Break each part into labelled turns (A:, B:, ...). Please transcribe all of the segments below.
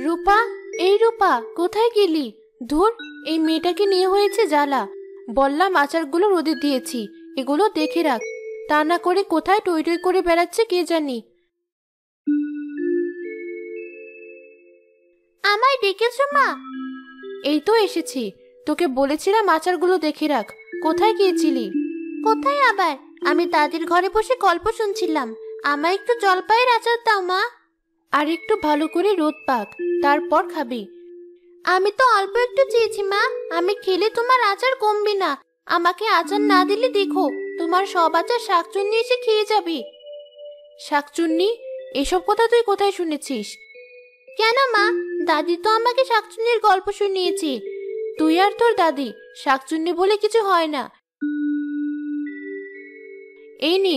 A: রূপা, এই রূপা, কোথায় গেলি? ধুর, এই মেয়েটাকে নিয়ে হয়েছে জ্বালা। বললাম আচারগুলো রোদে দিয়েছি, এগুলো দেখে রাখ। তা না করে কোথায় টই টই করে বেড়াচ্ছে কে জানি। আমায় ডেকেছো মা? এই তো এসেছি। তোকে বলেছিলাম আচারগুলো দেখে রাখ। কোথায় গিয়েছিলি? কোথায় আবার? আমি দাদির ঘরে বসে গল্প শুনছিলাম। আমায় একটু জলপাইয়ের আচার দাও মা। আর একটু ভালো করে রোদ পাক, তারপর খাবি। আমি তো অল্প একটু চেয়েছি মা। আমি খেলে তোমার আচার কমবে না। আমাকে আচার না দিলে দেখো, তোমার সব আচার শাকচুন্নি এসে খেয়ে যাবে। শাকচুন্নি? এসব কথা তুই কোথায় শুনেছিস? কেন মা, দাদি তো আমাকে শাকচুন্নির গল্প শুনিয়েছে। তুই আর তোর দাদি, শাকচুন্নি বলে কিছু হয় না। এই নে,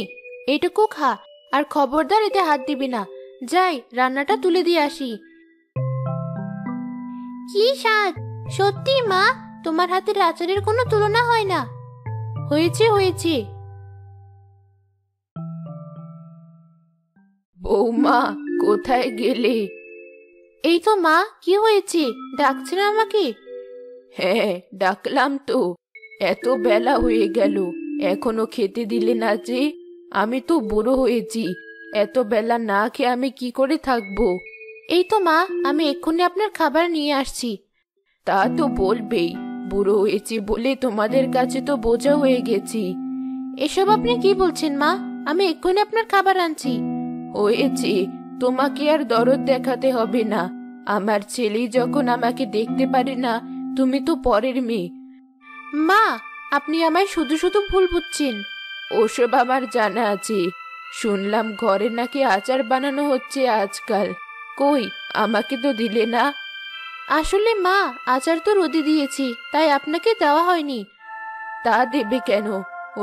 A: এইটুকু খা। আর খবরদার এতে হাত দিবি না। যাই, রান্নাটা তুলে দিয়ে আসি। কি স্বাদ! সত্যি মা, তোমার হাতের আচারের কোনো তুলনা হয় না। হয়েছে হয়েছে। বৌমা, কোথায় গেলে? এই তো মা, কি হয়েছে? ডাকছে না আমাকে? হ্যাঁ, ডাকলাম তো। এত বেলা হয়ে গেল, এখনো খেতে দিলে না যে? আমি তো বুড়ো হয়েছি, এত বেলা না খেয়ে আমি কি করে থাকবো? এই তো মা, আমি এক্ষুনি আপনার খাবার নিয়ে আসছি। তা তো বলবেই, বুড়ো হয়েছি বলে তোমাদের কাছে তো বোঝা হয়ে গেছি। এসব আপনি কি বলছেন মা? আমি এক্ষুনি আপনার খাবার আনছি। হয়েছে, তোমাকে আর দরদ দেখাতে হবে না। আমার ছেলে যখন আমাকে দেখতে পারে না, তুমি তো পরের মেয়ে। মা, আপনি আমায় শুধু শুধু ভুল বুঝছেন। ওসব আমার জানা আছে। শুনলাম ঘরে নাকি আচার বানানো হচ্ছে আজকাল। কই, আমাকে তো দিলে না। আসলে মা, আচার তো রোদে দিয়েছি, তাই আপনাকে দেওয়া হয়নি। তা দেবে কেন?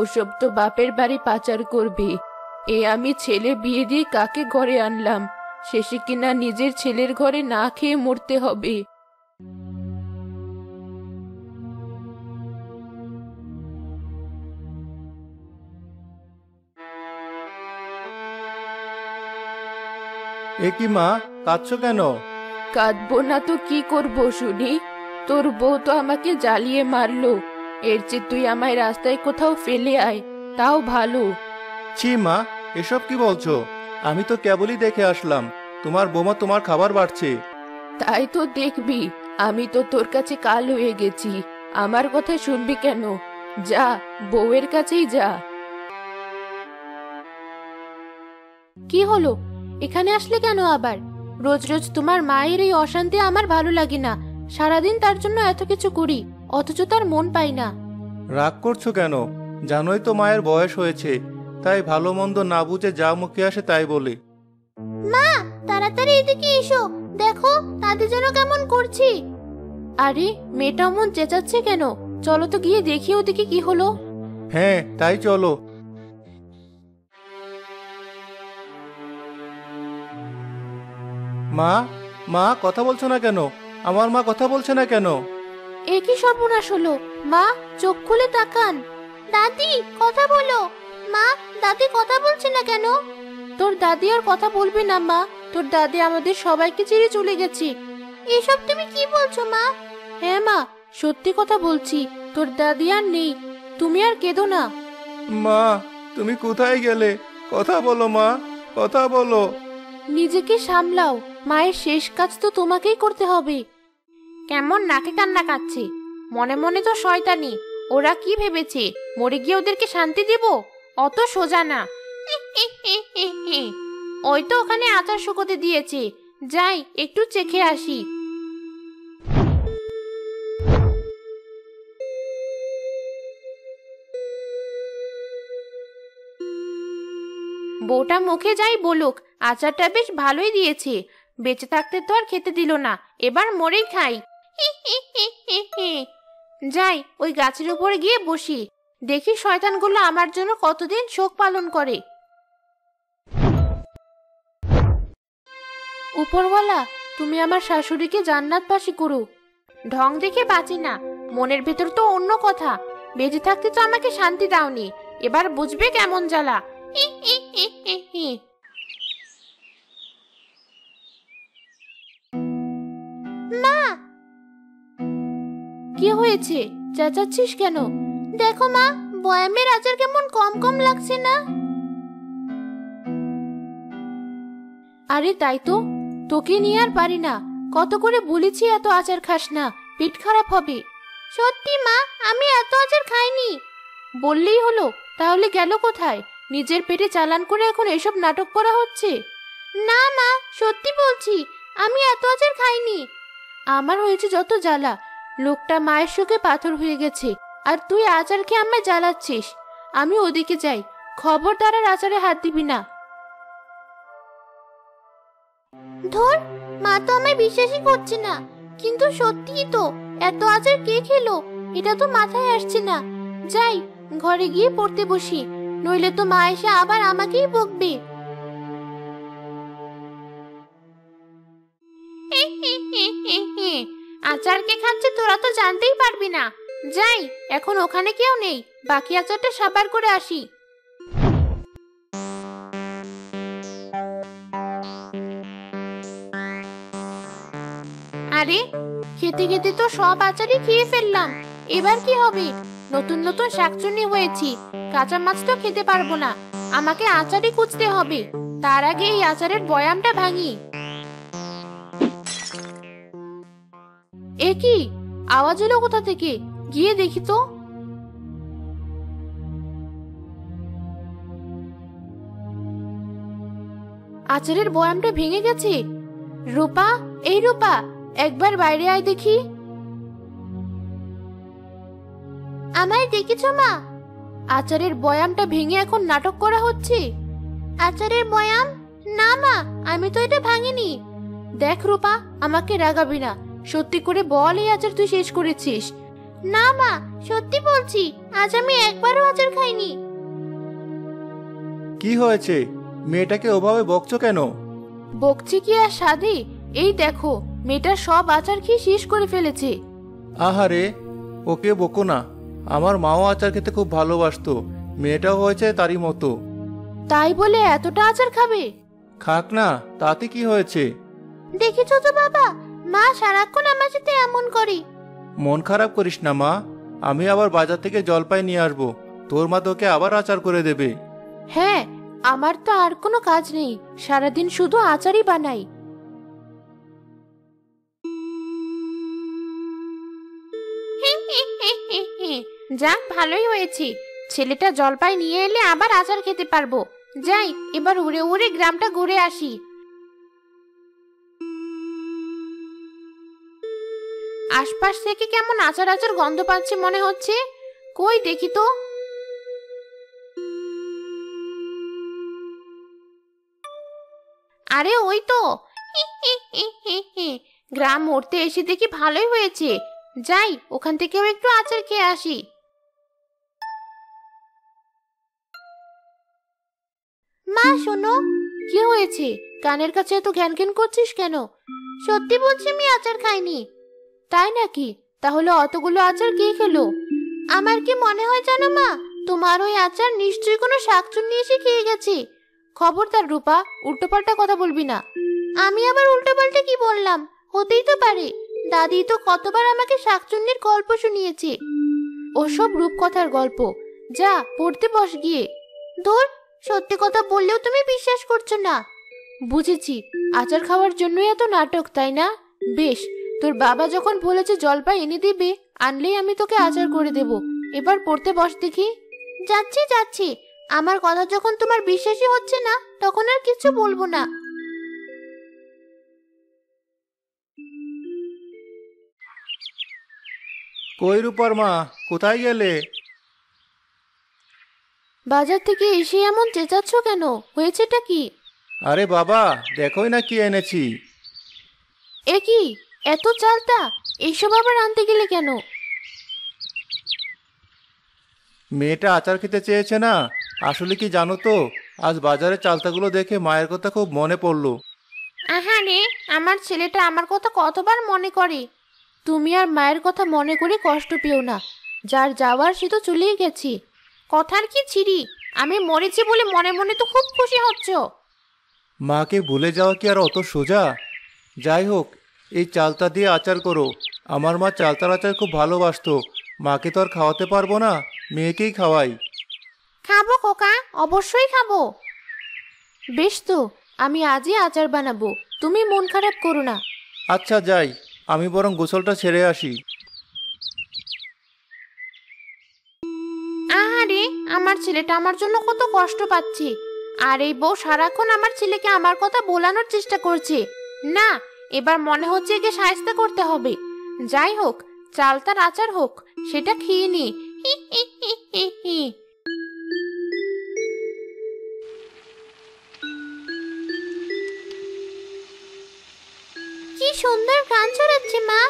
A: ওসব তো বাপের বাড়ি পাচার করবে। আমি ছেলে বিয়ে দিয়ে কাকে ঘরে আনলাম? শেষে কিনা নিজের ছেলের ঘরে না খেয়ে মরতে হবে।
B: এ কি মা, কাঁদছো কেন?
A: কাঁদবো না তো কি করবো শুনি? তোর বউ তো আমাকে জ্বালিয়ে মারলো। এর চেয়ে তুই আমায় রাস্তায় কোথাও ফেলে আয়, তাও ভালো।
B: ছি মা, এসব কি বলছো? আমি তো কেবলই দেখে আসলাম তোমার বৌমা তোমার খাবার বাড়ছে।
A: তাই তো দেখবি, আমি তো তোর কাছে কাল হয়ে গেছি। আমার কথা শুনবি কেন? যা, বউয়ের কাছেই যা। কি হলো? এখানে আসলে কেন আবার? রোজ রোজ তোমার মায়ের এই অশান্তি আমার ভালো লাগে না। সারাদিন তার জন্য এত কিছু করি, অথচ তার মন পাই না।
B: রাগ করছো কেন? জানোই তো মায়ের বয়স হয়েছে, তাই ভালো মন্দ না বুঝে যা মুখে আসে তাই বলে।
A: মা, তাড়াতাড়ি এদিকে এসো। দেখো দাদি যেন কেমন করছি। আরে, মেয়েটা মন চেঁচাচ্ছে কেন? চলো তো গিয়ে দেখি ওদিকে কি হলো।
B: হ্যাঁ, তাই চলো। মা, মা কথা বলছো না কেন? আমার মা কথা বলছে না কেন?
A: এ কি সর্বনাশ হলো? মা, চোখ খুলে তাকান। দাদি, কথা বলো। মা, দাদি কথা বলছে না কেন? তোর দাদি আর কথা বলবে না মা। তোর দাদি আমাদের সবাইকে ছেড়ে চলে গেছে। এসব তুমি কি বলছো মা? হ্যাঁ মা, সত্যি কথা বলছি। তোর দাদি আর নেই। তুমি আর কেঁদো না।
B: মা, তুমি কোথায় গেলে? কথা বলো মা, কথা বলো।
A: নিজেকে সামলাও। মায়ের শেষ কাজ তো তোমাকেই করতে হবে। কেমন নাকে কান্না কাচ্ছে? মনে মনে তো শয়তানি। ওরা কি ভেবেছে মরে গিয়ে ওদেরকে শান্তি দেব? অত সোজা না। ওই তো ওখানে আচার শুকোতে দিয়েছে। যাই, একটু চেখে আসি। বউটা মুখে যাই বলুক, আচারটা বেশ ভালোই দিয়েছে। বেঁচে থাকতে তো আর খেতে দিল না, এবার মরেই খাই। যাই, ওই গাছের উপরে গিয়ে বসি। দেখি শয়তানগুলো আমার জন্য কতদিন শোক পালন করে। উপরওয়ালা, তুমি আমার শাশুড়িকে জান্নাতবাসী করো। ঢং দেখে বাঁচি না, মনের ভেতর তো অন্য কথা। বেঁচে থাকতে তো আমাকে শান্তি দাওনি, এবার বুঝবে কেমন জ্বালা। কি হয়েছে? চেঁচাচ্ছিস কেন? দেখো মা, বয়ামের আচার কেমন কম কম লাগছে না? আরে তাই তো, তোকে নিয়ে আর পারি না। কত করে বলেছি এত আচার খাস না, পেট খারাপ হবে। সত্যি মা, আমি এত আচার খাইনি। বললেই হলো, তাহলে গেল কোথায়? নিজের পেটে চালান করে এখন এসব নাটক করা হচ্ছে। না মা, সত্যি বলছি, আমি এত আচার খাইনি। আমার হয়েছে যত জ্বালা। লোকটা মায়ের শোকে পাথর হয়ে গেছে, আর তুই আচার খেয়ে আমায় জ্বালাচ্ছিস। আমি ওদিকে যাই, খবরদার আর আচারে হাত দিবি না। ধর, মা তো আমায় বিশ্বাসই করছে না। কিন্তু সত্যিই তো, এত আচার কে খেলো এটা তো মাথায় আসছে না। যাই, ঘরে গিয়ে পড়তে বসি, নইলে তো মা এসে আবার আমাকেই বকবে। আচার কে খাচ্ছে তোরা তো জানতেই পারবি না। যাই, এখন ওখানে কেউ নেই, বাকি আচারটা সাবার করে আসি। আরে, খেতে খেতে তো সব আচারই খেয়ে ফেললাম। এবার কি হবে? নতুন নতুন শাকচুন্নি হয়েছি, কাঁচা মাছ তো খেতে পারবো না। আমাকে আচারই খুঁজতে হবে। তার আগে এই আচারের বয়ামটা ভাঙি। এ কি আওয়াজ এলো কোথা থেকে? গিয়ে দেখি তো। আচারের বয়ামটা ভেঙে গেছে। রূপা, এই রূপা, একবার বাইরে আয় দেখি। আমায় দেখেছো মা? আচারের বয়ামটা ভেঙে এখন নাটক করা হচ্ছে। আচারের বয়াম? না মা, আমি তো এটা ভাঙিনি। দেখ রূপা, আমাকে রাগাবি না। সত্যি করে বল, এই আচার তুই শেষ করেছিস? না মা, সত্যি বলছি, আজ আমি একবারও আচার খাইনি।
B: কি হয়েছে? মেয়েটাকে ওভাবে বকছো কেন?
A: বকছি কি আর সাধে? এই দেখো, মেয়েটা সব আচার খেয়ে শেষ করে ফেলেছে।
B: আহারে, ওকে বকো না। আমার মাও আচার খেতে খুব ভালোবাসতো, মেয়েটাও হয়েছে তারই মতো।
A: তাই বলে এতটা আচার খাবে?
B: খাক না, তাতে কি হয়েছে?
A: দেখেছো তো বাবা, মা সারাক্ষণ আমার সাথে এমন করে।
B: মন খারাপ করিস না মা, আমি আবার বাজার থেকে জলপাই নিয়ে আসবো, তোর মা তোকে আবার আচার করে দেবে।
A: হ্যাঁ, আমার তো আর কোনো কাজ নেই, সারাদিন শুধু আচারই বানাই। যাক, ভালোই হয়েছে, ছেলেটা জলপাই নিয়ে এলে আবার আচার খেতে পারবো। যাই, এবার উড়ে উড়ে গ্রামটা ঘুরে আসি। আশপাশ থেকে কেমন আচার আচার গন্ধ পাচ্ছে মনে হচ্ছে। কই দেখি তো। আরে ওই তো। গ্রাম মরতে এসে দেখি ভালোই হয়েছে। যাই, ওখান থেকেও একটু আচার খেয়ে আসি। মা শোনো। কি হয়েছে? কানের কাছে এত ঘ্যান ঘ্যান করছিস কেন? সত্যি বলছি, আমি আচার খাইনি। তাই নাকি? তাহলে অতগুলো আচার কে খেলো? আমার কি মনে হয় জানো মা, তোমার ওই আচার নিশ্চয়ই কোনো শাকচুন্নি এসে খেয়ে গেছে। খবরদার রূপা, উল্টোপাল্টা কথা বলবি না। আমি আবার উল্টোপাল্টা কি বললাম? হতেই তো পারে, দাদি তো কতবার আমাকে শাকচুন্নির গল্প শুনিয়েছে। ওসব রূপকথার গল্প। যা, পড়তে বস গিয়ে। ধুর, সত্যি কথা বললেও তুমি বিশ্বাস করছো না। বুঝেছি, আচার খাওয়ার জন্যই এত নাটক, তাই না? বেশ, তোর বাবা যখন বলেছে জলপাই এনে দিবে, আনলেই আমি তোকে আচার করে দেব। এবার পড়তে বস দেখি। যাচ্ছি যাচ্ছি, আমার কথা যখন তোমার বিশ্বাসই হচ্ছে না, তখন আর কিছু বলবো না।
B: কই রূপার মা, কোথায় গেলে?
A: বাজার থেকে এসে এমন চেঁচাচ্ছ কেন? হয়েছেটা কি?
B: আরে বাবা, দেখোই না কি এনেছি।
A: এ কি, এত চালতা? এইসব আবার আনতে গেলে কেন?
B: মেয়েটা আচার খেতে চেয়েছে না। আসলে কি জানো তো, আজ বাজারে চালতাগুলো দেখে মায়ের কথা খুব মনে পড়লো।
A: আহারে, আমার ছেলেটা আমার কথা কতবার মনে করে। তুমি আর মায়ের কথা মনে করে কষ্ট পেও না। যার যাওয়ার সে তো চলেই গেছে। কথার কি ছিরি, আমি মরেছি বলে মনে মনে তো খুব খুশি হচ্ছ।
B: মাকে ভুলে যাওয়া কি আর অত সোজা? যাই হোক, এই চালতা দিয়ে আচার করো, আমার মা চালতার আচার খুব ভালোবাসতো। মাকে তো আর খাওয়াতে পারবো না, মেয়েকেই খাওয়াই।
A: খাবো খোকা, অবশ্যই খাবো। বেশ তো, আমি আজই আচার বানাবো, তুমি মন খারাপ করো না।
B: আচ্ছা যাই, আমি বরং গোসলটা ছেড়ে আসি।
A: আহারে, আমার ছেলেটা আমার জন্য কত কষ্ট পাচ্ছে। আর এই বউ সারাক্ষণ আমার ছেলেকে আমার কথা বোলানোর চেষ্টা করছে। না, এবার মনে হচ্ছে একে শায়েস্তা করতে হবে। যাই হোক, চালতার আচার হোক, সেটা খেয়ে নি। হি হি হি হি হি। কি সুন্দর গান ছড়াচ্ছে মা।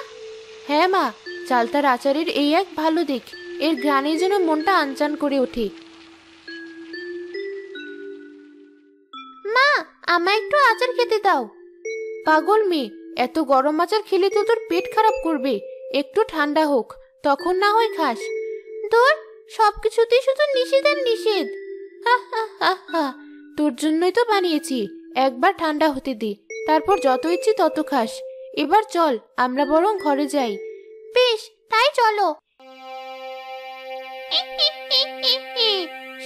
A: হ্যাঁ মা, চালতার আচারের এই এক ভালো দিক, এর গানে যেন মনটা আনচান করে ওঠে। মা, আমায় একটু আচার খেতে দাও। পাগল মেয়ে, এত গরম আচার খেলে তো তোর পেট খারাপ করবে। একটু ঠান্ডা হোক, তখন না হয় খাস। ধুর, সবকিছুতেই শুধু নিষেধ আর নিষেধ। হা হা হা হা, তোর জন্যই তো বানিয়েছি। একবার ঠান্ডা হতে দে, তারপর যত ইচ্ছে তত খাস। এবার চল, আমরা বরং ঘরে যাই। বেশ, তাই চলো।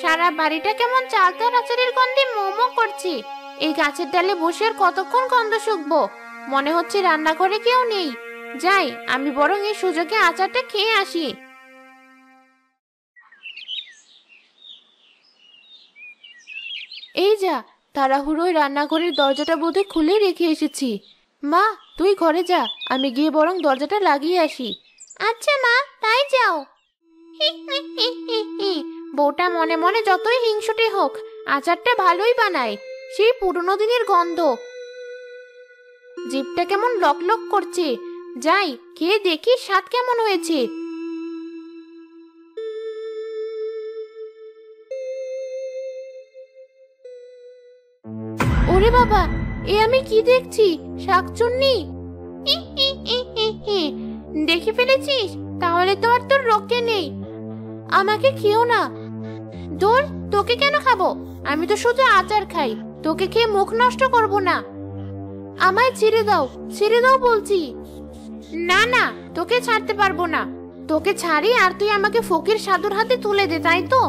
A: সারা বাড়িটা কেমন চালতার আচারের গন্ধে মোমো করছে। এই গাছের ডালে বসে আর কতক্ষণ গন্ধ শুকবো। মনে হচ্ছে রান্নাঘরে কেউ নেই। যাই, আমি বরং এই সুযোগে আচারটা খেয়ে আসি। এই যা, তাড়াহুড়োয় রান্নাঘরের দরজাটা বোধহয় খুলে রেখে এসেছি। মা, তুই ঘরে যা, আমি গিয়ে বরং দরজাটা লাগিয়ে আসি। আচ্ছা মা, তাই যাও। বউটা মনে মনে যতই হিংসুটে হোক, আচারটা ভালোই বানায়। সেই পুরনো দিনের গন্ধ, জিভটা কেমন লক লক করছে। যাই, খেয়ে দেখি স্বাদ কেমন হয়েছে। ওরে বাবা, এ আমি কি দেখছি? শাকচুন্নি। দেখে ফেলেছিস? তাহলে তো আর তোর রক্ষে নেই। আমাকে খেও না। দূর, তোকে কেন খাবো? আমি তো শুধু আচার খাই, তোকে খেয়ে মুখ নষ্ট করব না। আমায় ছেড়ে দাও, ছেড়ে দাও বলছি। না না, তোকে ছাড়তে পারবো না। তোকে ছাড়ি আর তুই আমাকে ফকির সাধুর হাতে তুলে দে, তাই তো?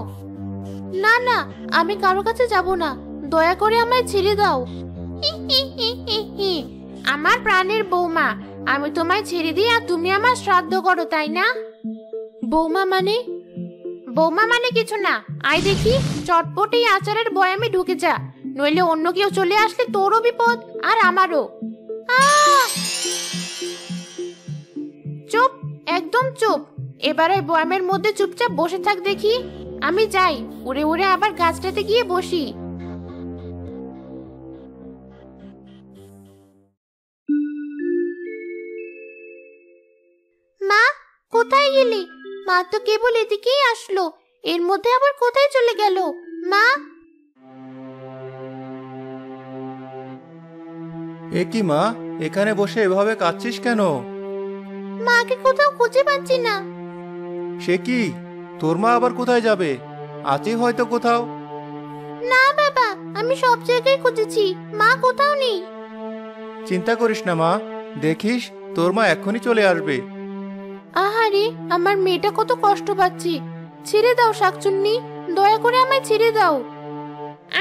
A: না না, আমি কারো কাছে যাব না, দয়া করে আমায় ছেড়ে দাও। আমার প্রাণের বৌমা, আমি তোমায় ছেড়ে দিই আর তুমি আমার শ্রাদ্ধ করো, তাই না? বৌমা মানে? বৌমা মানে কিছু না। আয় দেখি, চটপট এই আচারের বয়ামে ঢুকে যা, নইলে অন্য কেউ চলে আসলে তোরও বিপদ আর আমারও। চুপ, একদম চুপ। এবারে বয়ামের মধ্যে চুপচাপ বসে থাক দেখি। আমি যাই, উড়ে উড়ে আবার গাছটাতে গিয়ে বসি। মা, কোথায় গেলি? মা তো কেবল এদিকেই আসলো, এর মধ্যে আবার কোথায় চলে গেল? মা!
B: এ কি মা, এখানে বসে এভাবে কাঁদছিস কেন?
A: মাকে কোথাও খুঁজে পাচ্ছি না।
B: সে কি, তোর মা আবার কোথায় যাবে? আছে হয়তো কোথাও।
A: না বাবা, আমি সব জায়গায় খুঁজেছি, মা কোথাও নেই।
B: চিন্তা করিস না মা, দেখিস তোর মা এক্ষুনি চলে আসবে।
A: আহারে, আমার মেয়েটা কত কষ্ট পাচ্ছে। ছেড়ে দাও শাকচুন্নি, দয়া করে আমায় ছেড়ে দাও।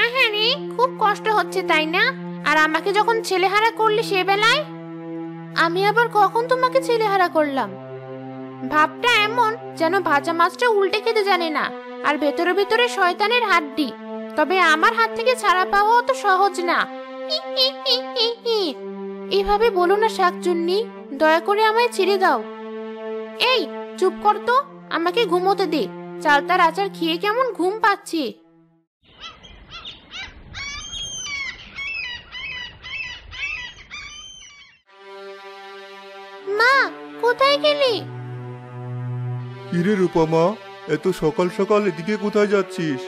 A: আহারে, খুব কষ্ট হচ্ছে তাই না? আর আমাকে যখন ছেলেহারা করলে সে বেলায়? আমি আবার কখন তোমাকে ছেলেহারা করলাম? ভাবটা এমন যেন ভাজা মাছটা উল্টে খেতে জানে না, আর ভেতরে ভেতরে শয়তানের হাড্ডি। তবে আমার হাত থেকে ছাড়া পাওয়া অত সহজ না। এভাবে বলো না শাকচুন্নি, দয়া করে আমায় ছেড়ে দাও। এই, চুপ কর তো, আমাকে ঘুমোতে দে। চালতার আচার খেয়ে কেমন ঘুম পাচ্ছে। মা, কোথায় গেলি?
B: কিরে রূপমা, এত সকাল সকাল এদিকে কোথায় যাচ্ছিস?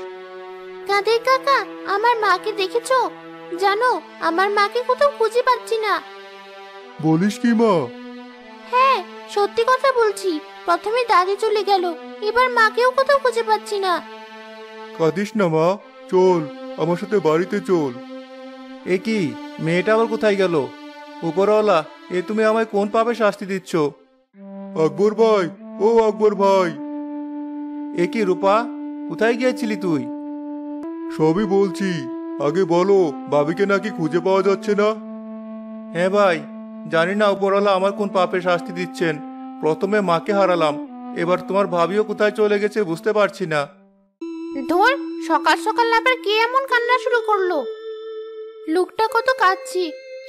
A: কাদের কাকা, আমার মাকে দেখেছো? জানো, আমার মাকে কোথাও খুঁজে পাচ্ছি না।
B: বলিস কি মা?
A: হ্যাঁ, সত্যি কথা বলছি। প্রথমে দাদি চলে গেল, এবার মাকেও কোথাও খুঁজে পাচ্ছি না।
B: কাঁদিস না মা, চল আমার সাথে বাড়িতে চল। এ কি, মেয়েটা আবার কোথায় গেল? উপরওয়ালা, এ তুমি আমায় কোন পাপে শাস্তি দিচ্ছ? আকবর ভাই, ও আকবর ভাই। এ কি রূপা, কোথায় গিয়েছিলি তুই? সবই বলছি, আগে বলো, ভাবিকে নাকি খুঁজে পাওয়া যাচ্ছে না। হ্যাঁ ভাই, জানি না উপরওয়ালা আমার কোন পাপে শাস্তি দিচ্ছেন। প্রথমে মাকে হারালাম, এবার তোমার ভাবিও কোথায় চলে গেছে বুঝতে পারছি না।
A: ধর, সকাল সকাল আবার কে এমন কান্না শুরু করলো? লোকটা কত কাঁদছে।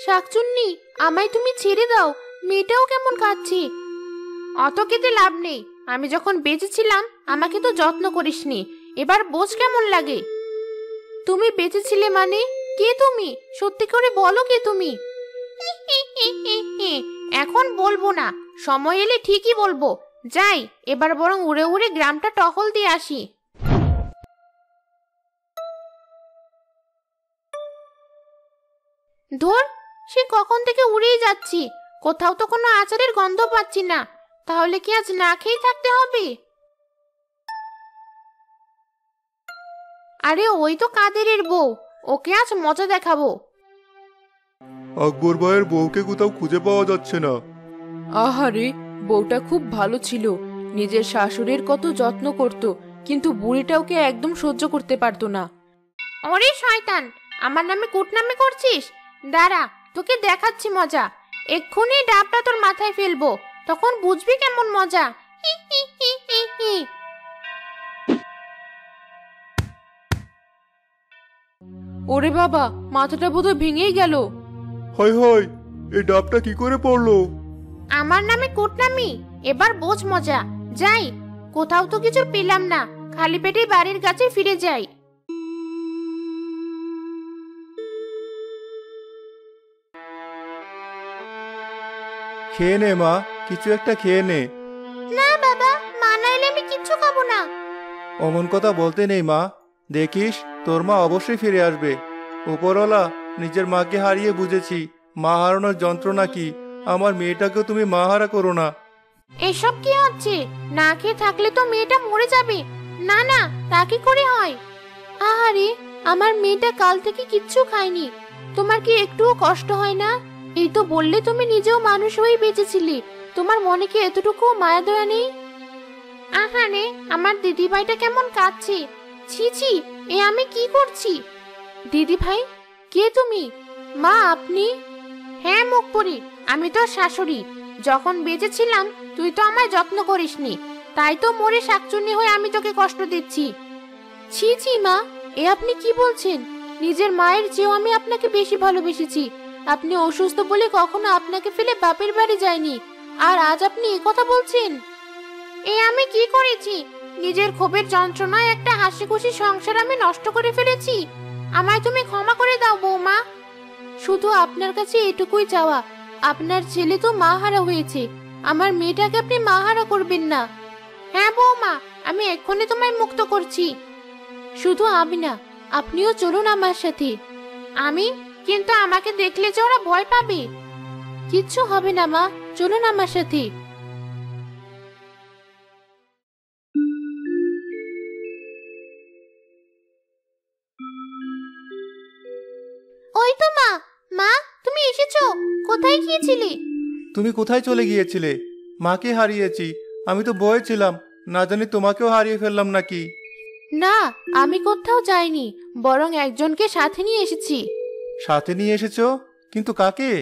A: শাকচুন্নি, আমায় তুমি ছেড়ে দাও, মেয়েটাও কেমন কাঁদছে। অত কেঁদে লাভ নেই, আমি যখন বেঁচে ছিলাম আমাকে তো যত্ন করিসনি, এবার বোঝ কেমন লাগে। তুমি বেঁচে ছিলে মানে? কে তুমি? সত্যি করে বলো, কে তুমি? এখন বলবো না, সময় এলে ঠিকই বলবো। যাই, এবার বরং উড়ে উড়ে গ্রামটা টহল দিয়ে আসি। ধর, সে কখন থেকে উড়েই যাচ্ছি, কোথাও তো কোনো আচারের গন্ধ পাচ্ছি না। তাহলে কি আজ না খেয়ে থাকতে হবে? আরে ওই তো কাদেরের বউ, ওকে আজ মজা দেখাবো।
B: আকবর ভাইয়ের বউকে কোথাও খুঁজে পাওয়া যাচ্ছে না।
A: আহারে, বউটা খুব ভালো ছিল, নিজের শাশুড়ির কত যত্ন করত, কিন্তু বুড়িটা ওকে একদম সহ্য করতে পারতো না। ওরে শয়তান, আমার নামে কুটনামি করছিস? দাঁড়া, তোকে দেখাচ্ছি মজা। এক্ষুনি ডাবটা তোর মাথায় ফেলবো, তখন বুঝবি কেমন মজা। হি হি হি হি হি। ওরে বাবা, মাথাটা বোধহয় ভেঙেই গেল।
B: হায় হায়, এই ডাবটা কি করে পড়লো?
A: আমার নামে কুটনামি, এবার বোঝ মজা। যাই, কোথাও তো কিছু পেলাম না, খালি পেটে বাড়ির কাছে ফিরে যাই।
B: খেয়ে নে মা, কিছু একটা খেয়ে নে।
A: না বাবা, মা না এলে আমি কিচ্ছু খাবো না।
B: অমন কথা বলতে নেই মা, দেখিস তোর মা অবশ্যই ফিরে আসবে। উপরওয়ালা, নিজের মাকে হারিয়ে বুঝেছি মা হারানোর যন্ত্রণা কি। আমার মেয়েটাকেও তুমি মা হারা করো না।
A: এসব কি হচ্ছে? না খেয়ে থাকলে তো মেয়েটা মরে যাবে। না না, তা কি করে হয়? আহারে, আমার মেয়েটা কাল থেকে কিচ্ছু খায়নি। তোমার কি একটুও কষ্ট হয় না? এই তো বললে তুমি নিজেও মানুষ হয়ে বেঁচেছিলে, তোমার মনে কি এতটুকু মায়া দয়া নেই? আহারে, আমার দিদিভাইটা কেমন কাঁদছে। ছি ছি, এ আমি কি করছি? দিদি ভাই, কে তুমি? মা আপনি? হ্যাঁ মুখপুরি, আমি তোর শাশুড়ি। যখন বেঁচে ছিলাম তুই তো আমায় যত্ন করিসনি, তাই তো মরে শাকচুন্নি হয়ে আমি তোকে কষ্ট দিচ্ছি। ছি ছি মা, এ আপনি কি বলছেন? নিজের মায়ের চেয়েও আমি আপনাকে বেশি ভালোবেসেছি। আপনি অসুস্থ বলে কখনো আপনাকে ফেলে বাপের বাড়ি যায়নি, আর আজ আপনি এ কথা বলছেন? এ আমি কি করেছি? নিজের ক্ষোভের যন্ত্রণায় একটা হাসি খুশি সংসার আমি নষ্ট করে ফেলেছি। আমায় তুমি ক্ষমা করে দাও বৌমা। শুধু আপনার কাছে এটুকুই চাওয়া, আপনার ছেলে তো মাহারা হয়েছে, আমার মেয়েটাকে আপনি মাহারা করবেন না। হ্যাঁ বৌমা, আমি এক্ষুনি তোমায় মুক্ত করছি। শুধু আমি না, আপনিও চলুন আমার সাথে। আমি? কিন্তু আমাকে দেখলে যে ওরা ভয় পাবে। কিচ্ছু হবে না মা, চলুন আমার সাথে। ওই তো মা। মা, তুমি এসেছো? কোথায় গিয়েছিলে?
B: তুমি কোথায় চলে গিয়েছিলে? মাকে হারিয়েছি, আমি তো ভয়ে ছিলাম, না জানি তোমাকেও হারিয়ে ফেললাম নাকি।
A: না, আমি কোথাও যাইনি, বরং একজনকে সাথে নিয়ে এসেছি।
B: সাথে নিয়ে এসেছো? কিন্তু কাকে?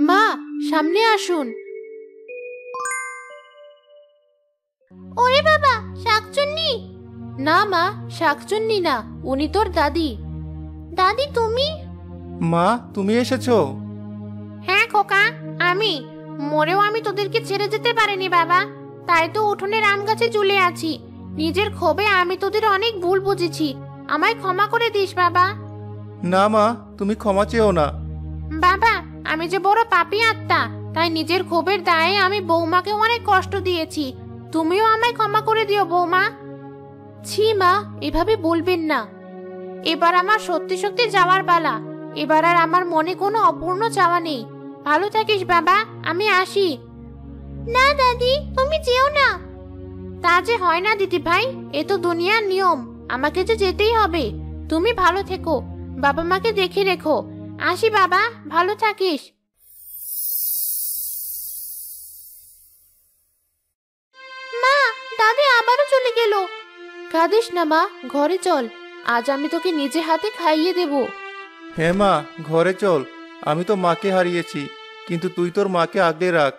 A: মা, সামনে আসুন। ওরে বাবা, শাকচুন্নি! না মা, শাকচুন্নি না, উনি তোর দাদি। দাদি তুমি?
B: মা, তুমি এসেছো?
A: হ্যাঁ খোকা, আমি। মরেও আমি তোদেরকে ছেড়ে যেতে পারিনি বাবা, তাই তো উঠোনের আম গাছে ঝুলে আছি। নিজের ক্ষোভে আমি তোদের অনেক ভুল বুঝেছি, আমায় ক্ষমা করে দিস বাবা।
B: না মা, তুমি ক্ষমা চেও না।
A: বাবা, আমি যে বড় পাপী আত্মা, তাই নিজের ক্ষোভের দায়ে আমি বৌমাকে অনেক কষ্ট দিয়েছি। তুমিও আমায় ক্ষমা করে দিও বৌমা। ছি মা, এভাবে বলবেন না। এবার আমার সত্যি সত্যি যাওয়ার পালা। এবার আর আমার মনে কোনো অপূর্ণ চাওয়া নেই। ভালো থাকিস বাবা, আমি আসি। না দাদি, তুমি যেও না। তা যে হয় না দিদি ভাই, এ তো দুনিয়ার নিয়ম, আমাকে যে যেতেই হবে। তুমি ভালো থেকো, বাবা মাকে দেখে রেখো। আসি বাবা, ভালো থাকিস। কাঁদিস না মা, ঘরে চল। আজ আমি তোকে নিজে হাতে খাইয়ে দেব।
B: হ্যাঁ মা, ঘরে চল। আমি তো মাকে হারিয়েছি, কিন্তু তুই তোর মাকে আগলে রাখ।